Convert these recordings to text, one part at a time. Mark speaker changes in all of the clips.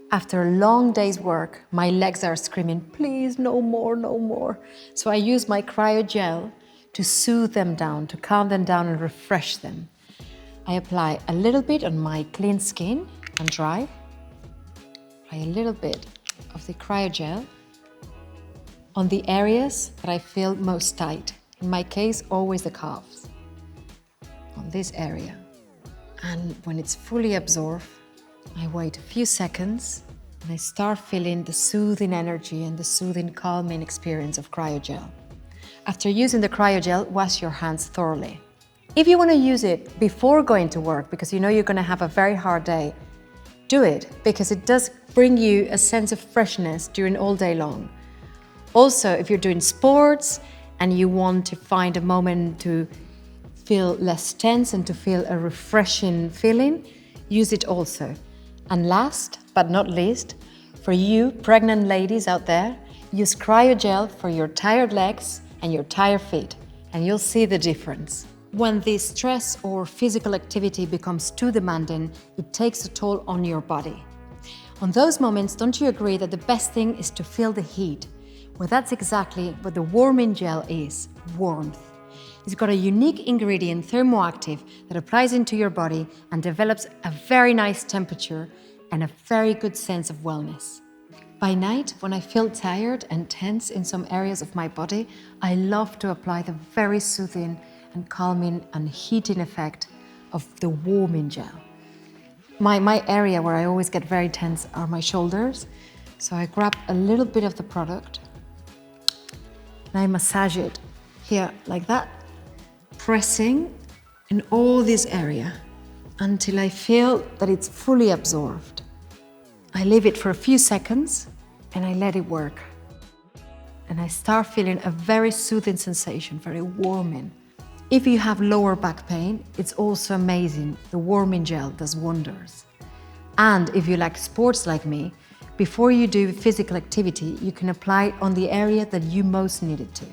Speaker 1: After a long day's work, my legs are screaming, please, no more, no more. So I use my Cryo gel to soothe them down, to calm them down and refresh them. I apply a little bit on my clean skin and dry. Apply a little bit of the Cryo gel on the areas that I feel most tight. In my case, always the calves, on this area. And when it's fully absorbed, I wait a few seconds and I start feeling the soothing energy and the soothing, calming experience of Cryo gel. After using the Cryo gel, wash your hands thoroughly. If you want to use it before going to work, because you know you're going to have a very hard day, do it, because it does bring you a sense of freshness during all day long. Also, if you're doing sports and you want to find a moment to feel less tense and to feel a refreshing feeling, use it also. And last but not least, for you pregnant ladies out there, use Cryo gel for your tired legs and your tired feet, and you'll see the difference. When the stress or physical activity becomes too demanding, it takes a toll on your body. On those moments, don't you agree that the best thing is to feel the heat? Well, that's exactly what the warming gel is, warmth. It's got a unique ingredient, thermoactive, that applies into your body and develops a very nice temperature and a very good sense of wellness. By night, when I feel tired and tense in some areas of my body, I love to apply the very soothing and calming and heating effect of the warming gel. My area where I always get very tense are my shoulders. So I grab a little bit of the product and I massage it here like that, pressing in all this area until I feel that it's fully absorbed. I leave it for a few seconds and I let it work. And I start feeling a very soothing sensation, very warming. If you have lower back pain, it's also amazing. The warming gel does wonders. And if you like sports like me, before you do physical activity, you can apply it on the area that you most need it to.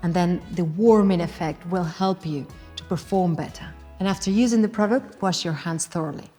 Speaker 1: And then the warming effect will help you to perform better. And after using the product, wash your hands thoroughly.